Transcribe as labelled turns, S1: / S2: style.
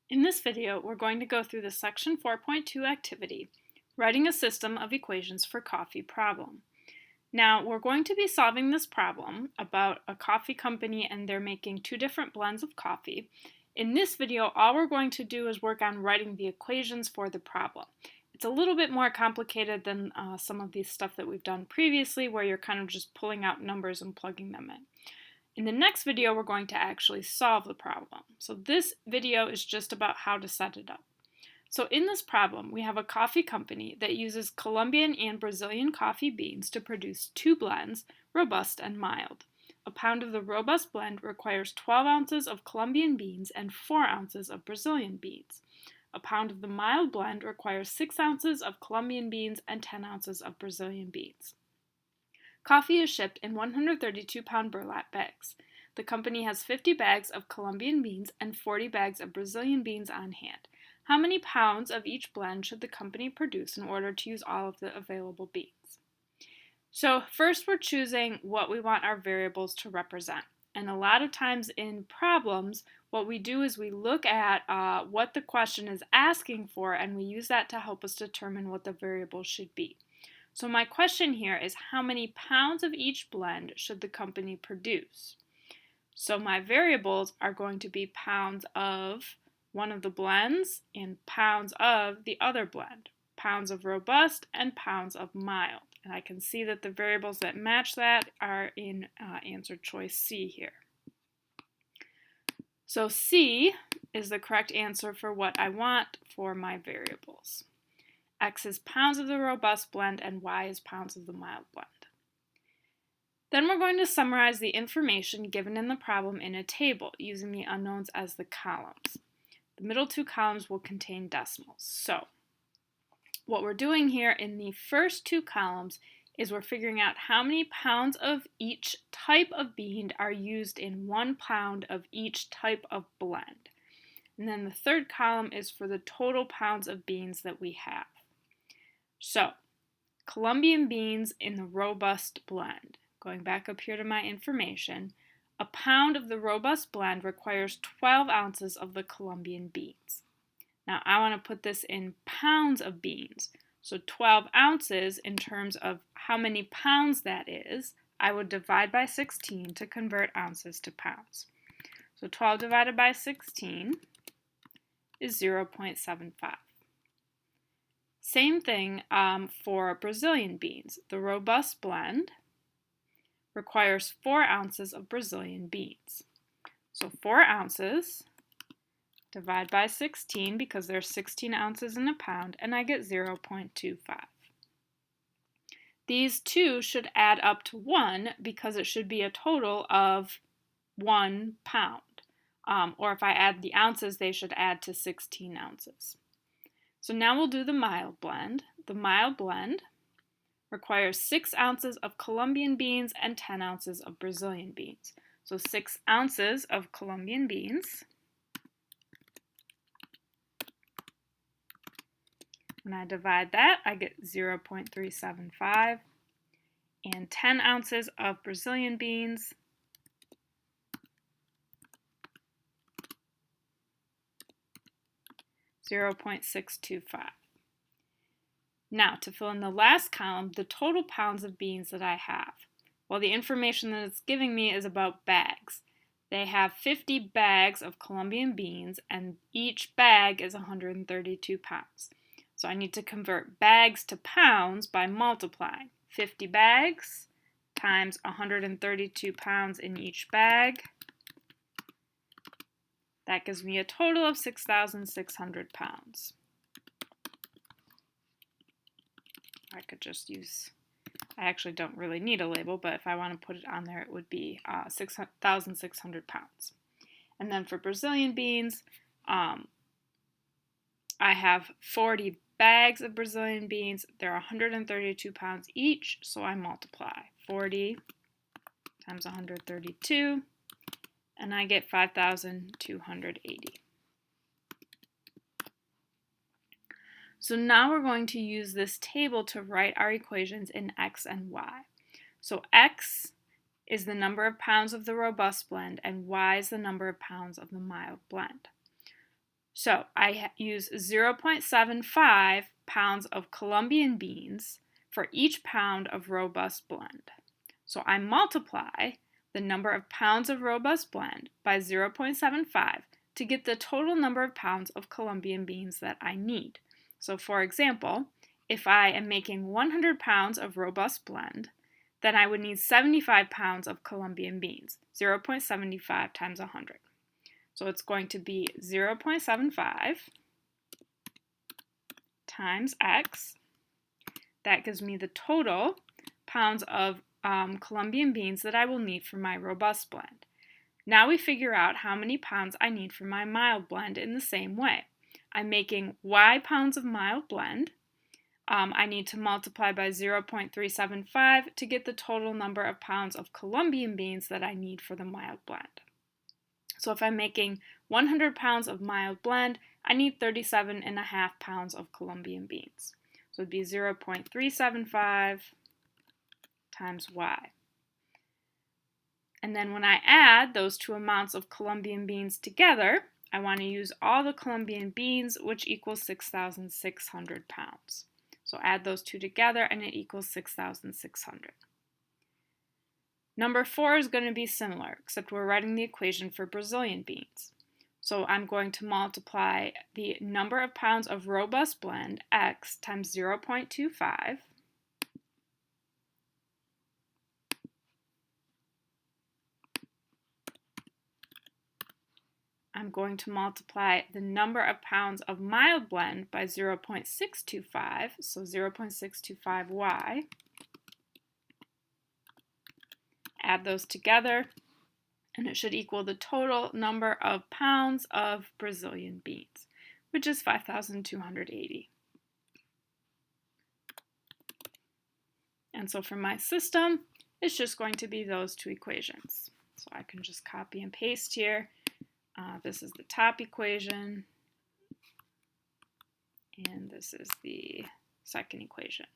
S1: In this video, we're going to go through the Section 4.2 activity, Writing a System of Equations for Coffee problem. Now, we're going to be solving this problem about a coffee company and they're making two different blends of coffee. In this video, all we're going to do is work on writing the equations for the problem. It's a little bit more complicated than some of the stuff that we've done previously, where you're kind of just pulling out numbers and plugging them in. In the next video, we're going to actually solve the problem. So this video is just about how to set it up. So in this problem, we have a coffee company that uses Colombian and Brazilian coffee beans to produce two blends, robust and mild. A pound of the robust blend requires 12 ounces of Colombian beans and 4 ounces of Brazilian beans. A pound of the mild blend requires 6 ounces of Colombian beans and 10 ounces of Brazilian beans. Coffee is shipped in 132-pound burlap bags. The company has 50 bags of Colombian beans and 40 bags of Brazilian beans on hand. How many pounds of each blend should the company produce in order to use all of the available beans? So first we're choosing what we want our variables to represent. And a lot of times in problems, what we do is we look at what the question is asking for, and we use that to help us determine what the variables should be. So my question here is, how many pounds of each blend should the company produce? So my variables are going to be pounds of one of the blends and pounds of the other blend, pounds of robust and pounds of mild. And I can see that the variables that match that are in answer choice C here. So C is the correct answer for what I want for my variables. X is pounds of the robust blend and Y is pounds of the mild blend. Then we're going to summarize the information given in the problem in a table using the unknowns as the columns. The middle two columns will contain decimals. So what we're doing here in the first two columns is we're figuring out how many pounds of each type of bean are used in 1 pound of each type of blend. And then the third column is for the total pounds of beans that we have. So, Colombian beans in the robust blend. Going back up here to my information, a pound of the robust blend requires 12 ounces of the Colombian beans. Now I want to put this in pounds of beans. So 12 ounces in terms of how many pounds that is, I would divide by 16 to convert ounces to pounds. So 12 divided by 16 is 0.75. Same thing for Brazilian beans. The robust blend requires 4 ounces of Brazilian beans. So 4 ounces, divide by 16 because there's 16 ounces in a pound, and I get 0.25. These two should add up to 1 because it should be a total of 1 pound. Or if I add the ounces, they should add to 16 ounces. So now we'll do the mild blend. The mild blend requires 6 ounces of Colombian beans and 10 ounces of Brazilian beans. So 6 ounces of Colombian beans. When I divide that, I get 0.375. And 10 ounces of Brazilian beans. .625. Now, to fill in the last column, the total pounds of beans that I have. Well, the information that it's giving me is about bags. They have 50 bags of Colombian beans, and each bag is 132 pounds. So I need to convert bags to pounds by multiplying 50 bags times 132 pounds in each bag. That gives me a total of 6,600 pounds. I could just use, I actually don't really need a label, but if I want to put it on there, it would be 6,600 pounds. And then for Brazilian beans, I have 40 bags of Brazilian beans. They're 132 pounds each, so I multiply 40 times 132. And I get 5,280. So now we're going to use this table to write our equations in X and Y. So X is the number of pounds of the robust blend and Y is the number of pounds of the mild blend. So I use 0.75 pounds of Colombian beans for each pound of robust blend. So I multiply the number of pounds of robust blend by 0.75 to get the total number of pounds of Colombian beans that I need. So for example, if I am making 100 pounds of robust blend, then I would need 75 pounds of Colombian beans, 0.75 times 100. So it's going to be 0.75 times x. That gives me the total pounds of Colombian beans that I will need for my robust blend. Now we figure out how many pounds I need for my mild blend in the same way. I'm making y pounds of mild blend. I need to multiply by 0.375 to get the total number of pounds of Colombian beans that I need for the mild blend. So if I'm making 100 pounds of mild blend, I need 37.5 pounds of Colombian beans. So it would be 0.375 times y. And then when I add those two amounts of Colombian beans together, I want to use all the Colombian beans, which equals 6,600 pounds. So add those two together and it equals 6,600. Number 4 is going to be similar, except we're writing the equation for Brazilian beans. So I'm going to multiply the number of pounds of robust blend, x, times 0.25. I'm going to multiply the number of pounds of mild blend by 0.625, so 0.625y. Add those together, and it should equal the total number of pounds of Brazilian beans, which is 5,280. And so for my system, it's just going to be those two equations. So I can just copy and paste here. This is the top equation, and this is the second equation.